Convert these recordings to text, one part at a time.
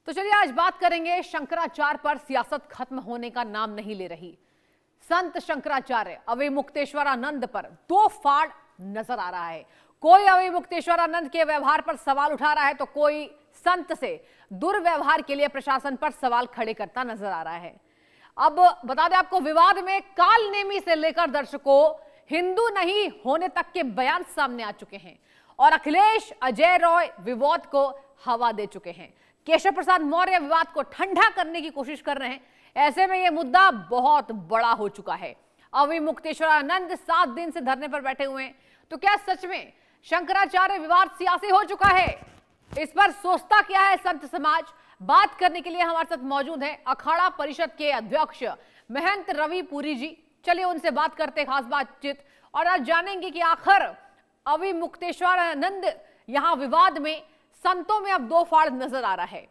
तो चलिए आज बात करेंगे शंकराचार्य पर। सियासत खत्म होने का नाम नहीं ले रही। संत शंकराचार्य अविमुक्तेश्वरानंद पर दो फाड़ नजर आ रहा है। कोई अविमुक्तेश्वरानंद के व्यवहार पर सवाल उठा रहा है तो कोई संत से दुर्व्यवहार के लिए प्रशासन पर सवाल खड़े करता नजर आ रहा है। अब बता दें आपको, विवाद में काल नेमी से लेकर दर्शकों हिंदू नहीं होने तक के बयान सामने आ चुके हैं और अखिलेश अजय रॉय विवाद को हवा दे चुके हैं। केशव प्रसाद मौर्य विवाद को ठंडा करने की कोशिश कर रहे हैं। ऐसे में यह मुद्दा बहुत बड़ा हो चुका है। अविमुक्तेश्वरानंद 7 दिन से धरने पर बैठे हुए हैं, तो क्या सच में शंकराचार्य विवाद सियासी हो चुका है? इस पर सोचता क्या है संत समाज? बात करने के लिए हमारे साथ मौजूद है अखाड़ा परिषद के अध्यक्ष महंत रवि पुरी जी। चलिए उनसे बात करते खास बातचीत और आज जानेंगे कि आखिर अविमुक्तेश्वरानंद यहां विवाद में संतों में अब दो फाड़ नजर आ रहा है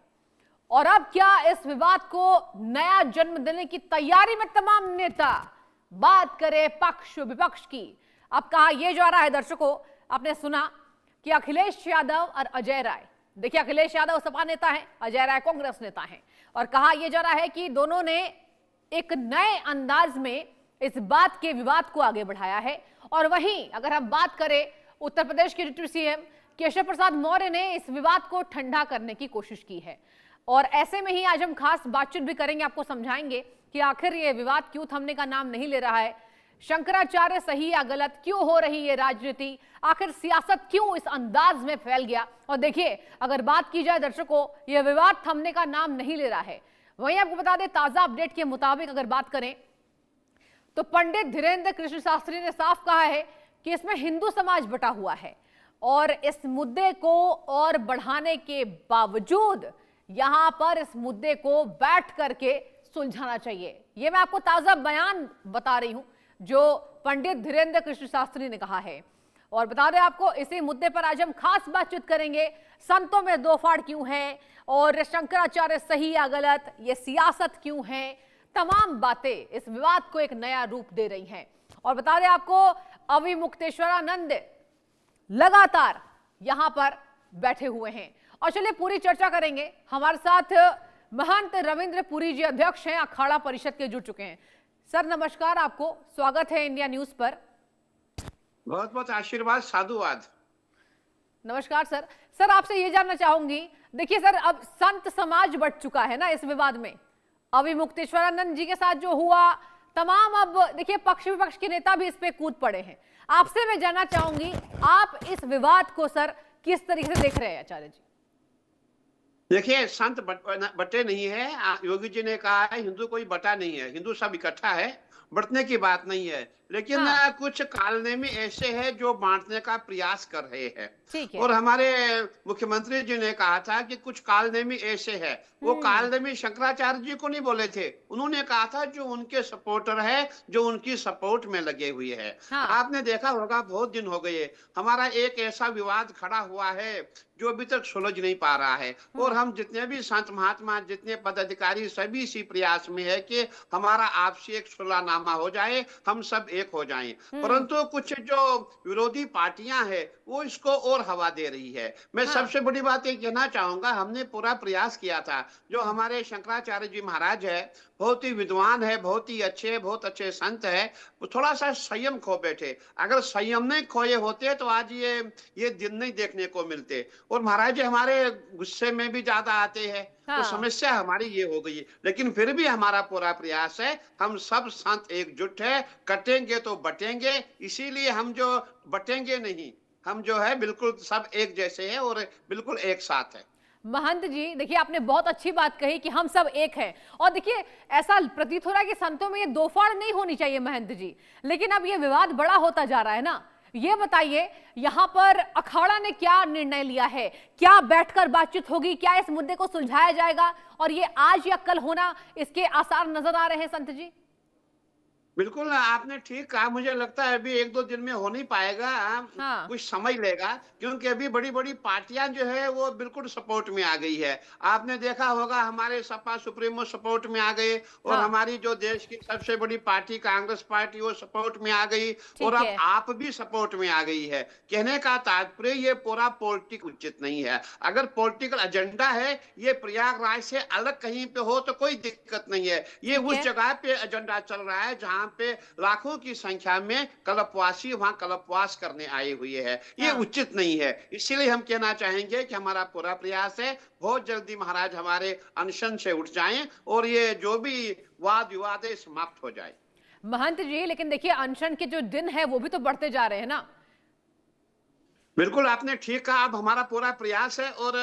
और अब क्या इस विवाद को नया जन्म देने की तैयारी में तमाम नेता। बात करें पक्ष विपक्ष की, अब कहा यह जा रहा है, दर्शकों आपने सुना कि अखिलेश यादव और अजय राय, देखिए अखिलेश यादव सपा नेता है, अजय राय कांग्रेस नेता है, और कहा यह जा रहा है कि दोनों ने एक नए अंदाज में इस बात के विवाद को आगे बढ़ाया है। और वहीं अगर हम बात करें उत्तर प्रदेश के डिप्टी सीएम केशव प्रसाद मौर्य ने इस विवाद को ठंडा करने की कोशिश की है और ऐसे में ही आज हम खास बातचीत भी करेंगे, आपको समझाएंगे कि आखिर ये विवाद क्यों थमने का नाम नहीं ले रहा है, शंकराचार्य सही या गलत, क्यों हो रही है राजनीति, आखिर सियासत क्यों इस अंदाज में फैल गया। और देखिए अगर बात की जाए दर्शकों, यह विवाद थमने का नाम नहीं ले रहा है। वहीं आपको बता दें ताजा अपडेट के मुताबिक अगर बात करें तो पंडित धीरेन्द्र कृष्ण शास्त्री ने साफ कहा है कि इसमें हिंदू समाज बटा हुआ है और इस मुद्दे को और बढ़ाने के बावजूद यहां पर इस मुद्दे को बैठ करके सुलझाना चाहिए। यह मैं आपको ताजा बयान बता रही हूं जो पंडित धीरेन्द्र कृष्ण शास्त्री ने कहा है। और बता दें आपको, इसी मुद्दे पर आज हम खास बातचीत करेंगे। संतों में दो फाड़ क्यों है और शंकराचार्य सही या गलत, ये सियासत क्यों है, तमाम बातें इस विवाद को एक नया रूप दे रही हैं। और बता दें आपको, अविमुक्तेश्वरानंद लगातार यहां पर बैठे हुए हैं और चलिए पूरी चर्चा करेंगे। हमारे साथ महंत रविंद्र पुरी जी अध्यक्ष हैं अखाड़ा परिषद के, जुड़ चुके हैं। सर नमस्कार, आपको स्वागत है इंडिया न्यूज पर। बहुत बहुत आशीर्वाद, साधुवाद। नमस्कार सर। सर आपसे ये जानना चाहूंगी, देखिए सर अब संत समाज बढ़ चुका है ना इस विवाद में। अविमुक्तेश्वरानंद जी के साथ जो हुआ तमाम, अब देखिए पक्ष विपक्ष के नेता भी इस पे कूद पड़े हैं। आपसे मैं जानना चाहूंगी आप इस विवाद को सर किस तरीके से देख रहे हैं आचार्य जी? देखिए संत बटे नहीं है। योगी जी ने कहा है हिंदू कोई बटा नहीं है, हिंदू सब इकट्ठा है, बटने की बात नहीं है। लेकिन हाँ। कुछ कालनेमी ऐसे हैं जो बांटने का प्रयास कर रहे हैं। ठीक है। और हमारे मुख्यमंत्री जी ने कहा था कि कुछ कालनेमी ऐसे हैं। वो कालनेमी शंकराचार्य जी को नहीं बोले थे, उन्होंने कहा था जो उनके सपोर्टर है, जो उनकी सपोर्ट में लगे हुए हैं। हाँ। आपने देखा होगा बहुत दिन हो गए, हमारा एक ऐसा विवाद खड़ा हुआ है जो अभी तक सुलझ नहीं पा रहा है। और हम जितने भी संत महात्मा, जितने पदाधिकारी, सभी इसी प्रयास में है कि हमारा आपसी एक सुलहनामा हो जाए, हम सब एक हो जाएं। परंतु कुछ जो विरोधी पार्टियां हैं वो इसको और हवा दे रही है। मैं सबसे बड़ी बात ये कहना चाहूंगा, हमने पूरा प्रयास किया था। जो हमारे शंकराचार्य जी महाराज है, बहुत ही विद्वान है, बहुत ही अच्छे, बहुत अच्छे संत है, वो थोड़ा सा संयम खो बैठे। अगर संयम नहीं खोए होते तो आज ये दिन नहीं देखने को मिलते। और महाराज जी हमारे गुस्से में भी ज्यादा आते हैं। हाँ। तो समस्या हमारी ये हो गई है। लेकिन फिर भी हमारा पूरा प्रयास है, हम सब संत एकजुट है, कटेंगे तो बटेंगे। इसीलिए हम जो बटेंगे नहीं, हम जो है बिल्कुल सब एक जैसे हैं और बिल्कुल एक साथ है। महंत जी देखिए आपने बहुत अच्छी बात कही कि हम सब एक हैं और देखिए ऐसा प्रतीत हो रहा है कि संतों में ये दो फाड़ नहीं होनी चाहिए महंत जी, लेकिन अब ये विवाद बड़ा होता जा रहा है ना। ये बताइए यहां पर अखाड़ा ने क्या निर्णय लिया है, क्या बैठकर बातचीत होगी, क्या इस मुद्दे को सुलझाया जाएगा और ये आज या कल होना इसके आसार नजर आ रहे हैं संत जी? बिल्कुल, आपने ठीक कहा। मुझे लगता है अभी 1-2 दिन में हो नहीं पाएगा, हाँ। कुछ समय लेगा, क्योंकि अभी बड़ी-बड़ी पार्टियाँ जो है वो बिल्कुल सपोर्ट में आ गई है। आपने देखा होगा हमारे सपा सुप्रीमो सपोर्ट में आ गए, और हाँ। हमारी जो देश की सबसे बड़ी पार्टी कांग्रेस पार्टी वो सपोर्ट में आ गई, और ठीक अब है। आप भी सपोर्ट में आ गई है। कहने का तात्पर्य ये पूरा पॉलिटिक्स उचित नहीं है। अगर पॉलिटिकल एजेंडा है, ये प्रयागराज से अलग कहीं पे हो तो कोई दिक्कत नहीं है। ये ठीक उस है। जगह पे एजेंडा चल रहा है जहां पे लाखों की संख्या में कल्पवासी वहां कल्पवास करने आए हुए हैं। ये हाँ। उचित नहीं है। इसीलिए हम कहना चाहेंगे कि हमारा पूरा प्रयास है, बहुत जल्दी महाराज हमारे अनशन से उठ जाएं और ये जो भी वाद विवाद है समाप्त हो जाए। महंत जी, लेकिन देखिए अनशन के जो दिन है वो भी तो बढ़ते जा रहे हैं ना। बिल्कुल आपने ठीक कहा। अब हमारा पूरा प्रयास है, और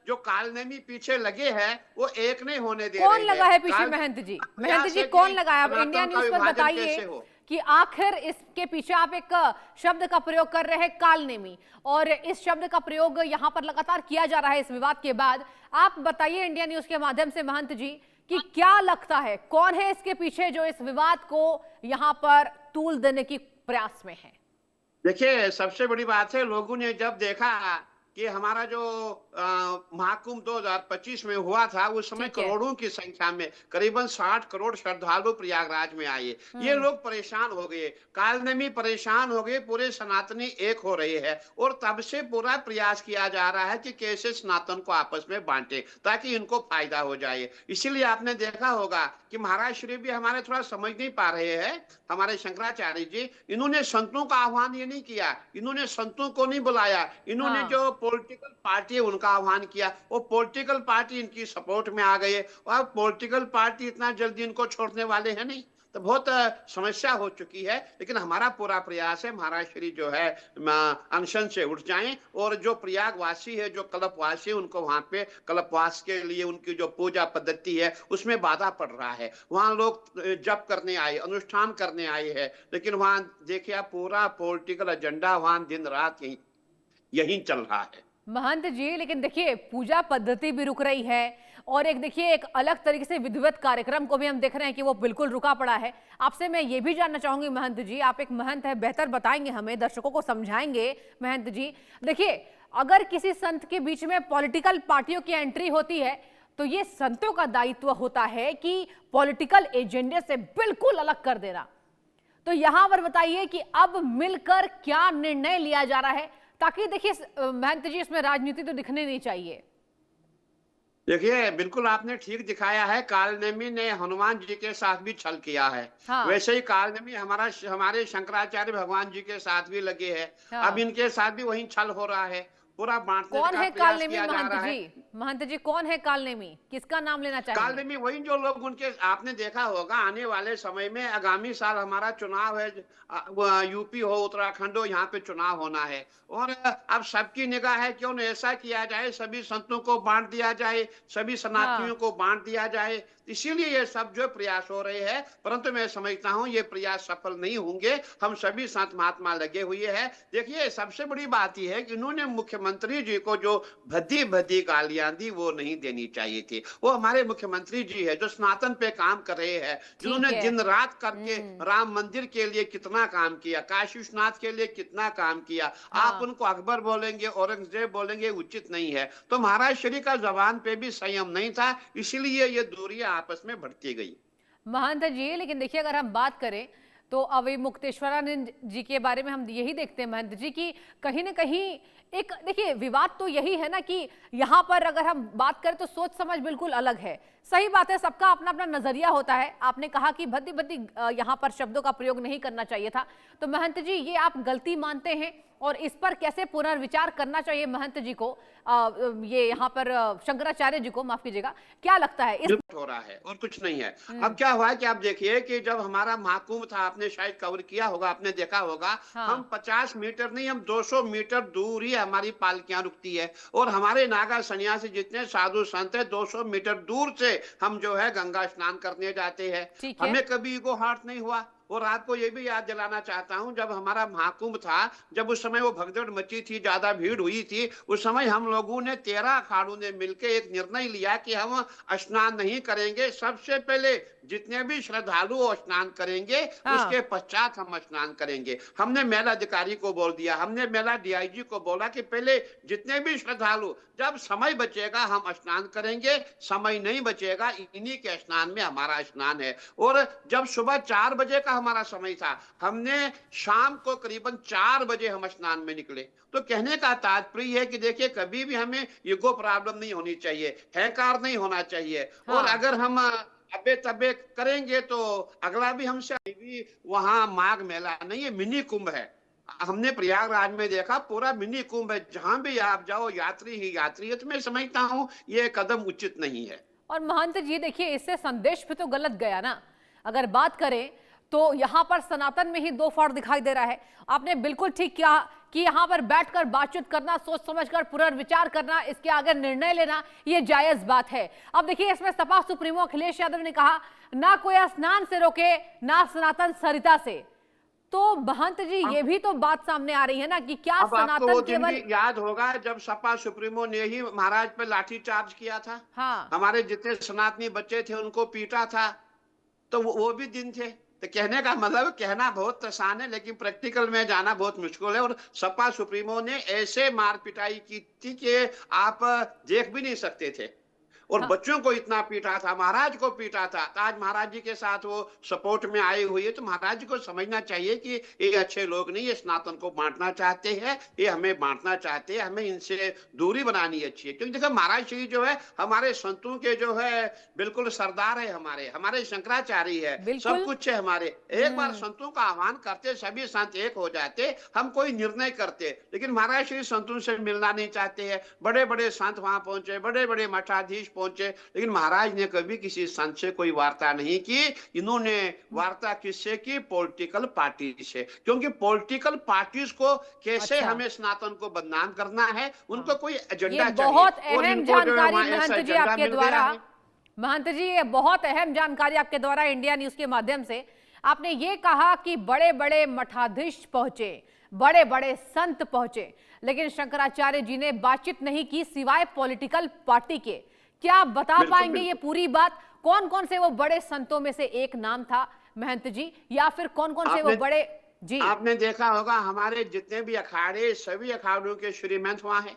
जो कालनेमी पीछे लगे हैं वो एक नहीं होने दे कौन रहे लगा हैं। है पीछे काल महंत जी? महंत प्रयास जी है कौन कि लगा है? अब इंडिया सनातन का न्यूज पर विभाजन बताइए कैसे हो। कि आखिर इसके पीछे आप एक शब्द का प्रयोग कर रहे हैं, कालनेमी, और इस शब्द का प्रयोग यहां पर लगातार किया जा रहा है इस विवाद के बाद। आप बताइए इंडिया न्यूज के माध्यम से महंत जी कि क्या लगता है कौन है इसके पीछे जो इस विवाद को यहां पर तूल देने की प्रयास में है? देखिए, सबसे बड़ी बात है, लोगों ने जब देखा कि हमारा जो महाकुंभ 2025 में हुआ था, उस समय ठीक है। करोड़ों की संख्या में करीबन 60 करोड़ श्रद्धालु प्रयागराज में आए। ये लोग परेशान हो गए, कालनेमी परेशान हो गए, पूरे सनातनी एक हो रहे हैं, और तब से पूरा प्रयास किया जा रहा है कि कैसे सनातन को आपस में बांटे ताकि इनको फायदा हो जाए। इसीलिए आपने देखा होगा कि महाराज श्री भी हमारे थोड़ा समझ नहीं पा रहे हैं, हमारे शंकराचार्य जी। इन्होंने संतों का आह्वान ये नहीं किया, इन्होंने संतों को नहीं बुलाया, इन्होंने हाँ। जो पॉलिटिकल पार्टी है उनका आह्वान किया। वो पॉलिटिकल पार्टी इनकी सपोर्ट में आ गए, और पॉलिटिकल पार्टी इतना जल्दी इनको छोड़ने वाले हैं नहीं। तो बहुत समस्या हो चुकी है। लेकिन हमारा पूरा प्रयास है महाराज श्री जो है अनशन से उठ जाएं, और जो प्रयागवासी है, जो कल्पवासी है, उनको वहां पे कल्पवास के लिए उनकी जो पूजा पद्धति है उसमें बाधा पड़ रहा है। वहां लोग जप करने आए, अनुष्ठान करने आए हैं, लेकिन वहां देखिए आप पूरा पॉलिटिकल एजेंडा वहां दिन रात यही चल रहा है। महंत जी, लेकिन देखिए पूजा पद्धति भी रुक रही है, और एक देखिए एक अलग तरीके से विधिवत कार्यक्रम को भी हम देख रहे हैं कि वो बिल्कुल रुका पड़ा है। आपसे मैं ये भी जानना चाहूंगी महंत जी, आप एक महंत है, बेहतर बताएंगे हमें, दर्शकों को समझाएंगे महंत जी। देखिए अगर किसी संत के बीच में पॉलिटिकल पार्टियों की एंट्री होती है तो ये संतों का दायित्व होता है कि पॉलिटिकल एजेंडे से बिल्कुल अलग कर देना। तो यहां पर बताइए कि अब मिलकर क्या निर्णय लिया जा रहा है, ताकि देखिए महंत जी इसमें राजनीति तो दिखने नहीं चाहिए। देखिए, बिल्कुल आपने ठीक दिखाया है। कालनेमी ने हनुमान जी के साथ भी छल किया है, हाँ। वैसे ही कालनेमी हमारे शंकराचार्य भगवान जी के साथ भी लगे हैं। अब हाँ। इनके साथ भी वही छल हो रहा है, पूरा बांटने कौन का है प्रयास कालनेमी किया जा महंत रहा है। जी? महंत जी कौन है कालनेमी, किसका नाम लेना काल चाहेंगे? में वही जो लोग उनके, आपने देखा होगा आने वाले समय में आगामी साल हमारा चुनाव है, यूपी हो उत्तराखंड हो, यहाँ पे चुनाव होना है, और अब सबकी निगाह है क्यों न ऐसा किया जाए, सभी संतों को बांट दिया जाए, सभी सनातनियों हाँ। को बांट दिया जाए। इसीलिए ये सब जो प्रयास हो रहे हैं, परंतु मैं समझता हूं ये प्रयास सफल नहीं होंगे। हम सभी संत महात्मा लगे हुए हैं। देखिए, सबसे बड़ी बात यह है कि इन्होंने मुख्यमंत्री जी को जो भद्दी भद्दी गालियां दी वो नहीं देनी चाहिए थी। वो हमारे मुख्यमंत्री जी है जो सनातन पे काम कर रहे हैं, ठीक जिन्होंने है। दिन रात करके राम मंदिर के लिए कितना काम किया, काशी विश्वनाथ के लिए कितना काम किया। आप हाँ। उनको अकबर बोलेंगे, औरंगजेब बोलेंगे, उचित नहीं है। तो महाराज श्री का जबान पे भी संयम नहीं था, इसीलिए ये दूरियां आपस में बढ़ती गई। महंत जी, लेकिन देखिए अगर हम बात करें तो अभी मुक्तेश्वरानंद जी के बारे में हम यही देखते हैं महंत जी की कहीं ना कहीं एक, देखिए विवाद तो यही है ना कि यहाँ पर अगर हम बात करें तो सोच समझ बिल्कुल अलग है। सही बात है, सबका अपना अपना नजरिया होता है। आपने कहा कि भद्दी भद्दी यहाँ पर शब्दों का प्रयोग नहीं करना चाहिए था, तो महंत जी ये आप गलती मानते हैं और इस पर कैसे पुनर्विचार करना चाहिए महंत जी को, ये यहाँ पर शंकराचार्य जी को, माफ कीजिएगा, क्या लगता है इस? हो रहा है और कुछ नहीं है। अब क्या हुआ है कि आप देखिए कि जब हमारा महाकुंभ था, आपने शायद कवर किया होगा, आपने देखा होगा, हाँ। हम 50 मीटर नहीं, हम 200 मीटर दूर ही हमारी पालकियां रुकती है, और हमारे नागा सन्यासी जितने साधु संत है 200 मीटर दूर से हम जो है गंगा स्नान करने जाते हैं। ठीक है। हमें कभी ईगो हार्ट नहीं हुआ, और आपको ये भी याद दिलाना चाहता हूं, जब हमारा महाकुंभ था, जब उस समय वो भगदड़ मची थी, ज्यादा भीड़ हुई थी, उस समय हम लोगों ने 13 अखाड़ों ने मिलकर एक निर्णय लिया कि हम स्नान नहीं करेंगे। सबसे पहले जितने भी श्रद्धालु स्नान करेंगे, हाँ। उसके पश्चात हम स्नान करेंगे। हमने मेला अधिकारी को बोल दिया, हमने मेला डीआईजी को बोला कि पहले जितने भी श्रद्धालु, जब समय बचेगा हम स्नान करेंगे, समय नहीं बचेगा इन्हीं के स्नान में हमारा स्नान है। और जब सुबह 4 बजे का हमारा समय था, हमने शाम को करीबन 4 बजे हम स्नान में निकले। तो कहने का तात्पर्य है कि देखिए, कभी भी हमें ईगो प्रॉब्लम नहीं होनी चाहिए, अहंकार नहीं होना चाहिए। हाँ। और अगर हम अबे तबे करेंगे तो अगला भी हमसे भी वहां माघ मेला नहीं, ये मिनी कुंभ है। हमने प्रयागराज में देखा, पूरा मिनी कुंभ है, जहां भी आप जाओ यात्री ही यात्री है। तो मैं समझता हूं ये कदम उचित नहीं है। और महंत जी देखिए, इससे संदेश भी तो गलत गया ना। अगर बात करें तो यहाँ पर सनातन में ही दो फाड़ दिखाई दे रहा है। आपने बिल्कुल ठीक किया कि यहाँ पर बैठकर बातचीत करना, सोच समझकर पुनर्विचार करना, इसके आगे निर्णय लेना, ये जायज बात है। अब देखिए, इसमें सपा सुप्रीमो अखिलेश यादव ने कहा, ना कोई स्नान से रोके, ना सनातन सरिता से। तो महंत जी, ये भी तो बात सामने आ रही है ना कि क्या अब आपको सनातन वो दिन केवल। भी याद होगा जब सपा सुप्रीमो ने ही महाराज पे लाठी चार्ज किया था। हाँ। हमारे जितने सनातनी बच्चे थे उनको पीटा था। तो वो भी दिन थे। तो कहने का मतलब, कहना बहुत आसान है लेकिन प्रैक्टिकल में जाना बहुत मुश्किल है। और सपा सुप्रीमो ने ऐसे मार पिटाई की थी कि आप देख भी नहीं सकते थे। और हाँ। बच्चों को इतना पीटा था, महाराज को पीटा था। तो आज महाराज जी के साथ वो सपोर्ट में आई हुई है। तो महाराज जी को समझना चाहिए कि ये अच्छे लोग नहीं, ये सनातन को बांटना चाहते हैं, ये हमें बांटना चाहते हैं, हमें इनसे दूरी बनानी अच्छी है। क्योंकि देखो, महाराज श्री जो है हमारे संतों के जो है बिल्कुल सरदार है, हमारे शंकराचार्य है, सब कुछ है हमारे। एक बार संतों का आह्वान करते, सभी संत एक हो जाते, हम कोई निर्णय करते। लेकिन महाराज श्री संतों से मिलना नहीं चाहते हैं। बड़े बड़े संत वहां पहुंचे, बड़े बड़े मठाधीश पहुंचे, लेकिन महाराज ने कभी किसी संत से कोई वार्ता नहीं की। इन्होंने वार्ता किससे की? पॉलिटिकल पार्टी से। क्योंकि पॉलिटिकल पार्टीज को कैसे हमें सनातन को बदनाम करना है, उनको कोई एजेंडा चाहिए। बहुत अहम जानकारी महंत जी एजेंडा आपके मिल गया द्वारा, है। महंत जी ये बहुत अहम जानकारी आपके द्वारा इंडिया न्यूज के माध्यम से। आपने ये कहा कि बड़े बड़े मठाधीश पहुंचे, बड़े बड़े संत पहुंचे, लेकिन शंकराचार्य जी ने बातचीत नहीं की सिवाय पॉलिटिकल पार्टी के। क्या आप बता पाएंगे ये पूरी बात? कौन कौन से वो बड़े संतों में से एक नाम था महंत जी, या फिर कौन कौन से वो बड़े? जी, आपने देखा होगा हमारे जितने भी अखाड़े, सभी अखाड़ों के श्रीमंत वहां है।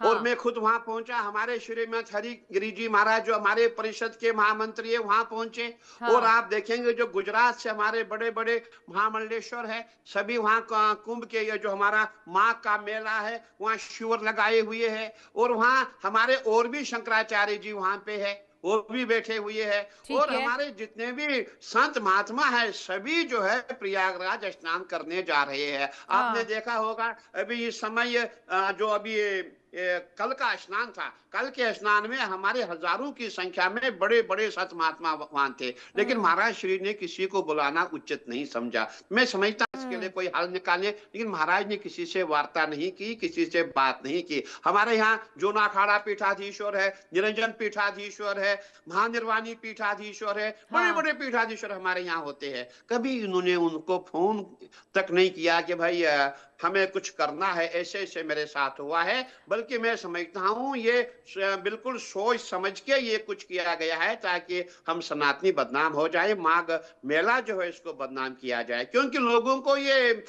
हाँ। और मैं खुद वहां पहुंचा। हमारे श्रीमंत हरिगिरी जी महाराज जो हमारे परिषद के महामंत्री है, वहां पहुंचे। हाँ। और आप देखेंगे जो गुजरात से हमारे बड़े बड़े महामंडलेश्वर है, सभी वहां कुंभ के, ये जो हमारा माघ का मेला है, वहां शिविर लगाए हुए है। और वहां हमारे और भी शंकराचार्य जी वहां पे है, वो भी बैठे हुए हैं। और हमारे जितने भी संत महात्मा है, सभी जो है प्रयागराज स्नान करने जा रहे हैं। आपने देखा होगा अभी इस समय जो अभी कल का स्नान था, कल के स्नान में हमारे हजारों की संख्या में बड़े बड़े संत महात्मा वहां थे। लेकिन महाराज श्री ने किसी को बुलाना उचित नहीं समझा। मैं समझता इसके लिए कोई हल निकाले, लेकिन महाराज ने किसी से वार्ता नहीं की, किसी से बात नहीं की। हमारे यहाँ जोना अखाड़ा पीठाधीश्वर है, निरंजन पीठाधीश्वर है, महानिर्वाणी पीठाधीश्वर है, बड़े बड़े पीठाधीश्वर हमारे यहाँ होते हैं। कभी इन्होंने उनको फोन तक नहीं किया कि भाई हमें कुछ करना है, ऐसे ऐसे मेरे साथ हुआ है। बल्कि मैं समझता हूँ ये बिल्कुल सोच समझ के ये कुछ किया गया है, ताकि हम सनातनी बदनाम हो जाए, माघ मेला जो है इसको बदनाम किया जाए। क्योंकि लोगों को ये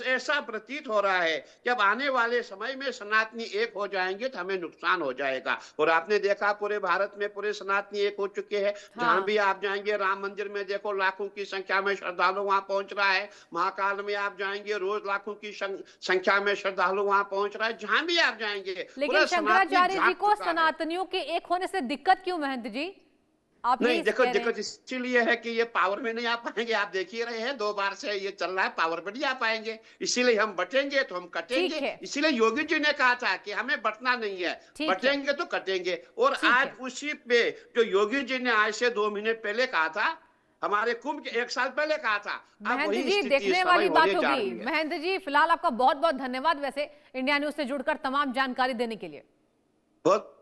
ऐसा प्रतीत हो रहा है कि अब आने वाले समय में सनातनी एक हो जाएंगे तो हमें नुकसान हो जाएगा। और आपने देखा पूरे भारत में पूरे सनातनी एक हो चुके हैं। जहां भी आप जाएंगे, राम मंदिर में देखो लाखों की संख्या में श्रद्धालु वहां पहुंच रहा है। महाकाल में आप जाएंगे, रोज लाखों की संख्या में श्रद्धालु वहां पहुंच रहा है। जहां भी आप जाएंगे, लेकिन शंकराचार्य जी को सनातनियों के एक होने से दिक्कत क्यों महंत जी? आप नहीं, देखो दिक्कत इसीलिए है कि ये पावर में नहीं आ पाएंगे। आप देख ही रहे हैं 2 बार से ये चल रहा है, पावर में नहीं आ पाएंगे। इसीलिए हम बटेंगे तो हम कटेंगे। इसीलिए योगी जी ने कहा था कि हमें बटना नहीं है, बटेंगे तो कटेंगे। और आज उसी पे जो योगी जी ने आज से 2 महीने पहले कहा था, हमारे कुंभ के 1 साल पहले कहा था। महंत जी, देखने वाली बात होगी। महंत जी, फिलहाल आपका बहुत बहुत धन्यवाद वैसे इंडिया न्यूज से जुड़कर तमाम जानकारी देने के लिए। बहुत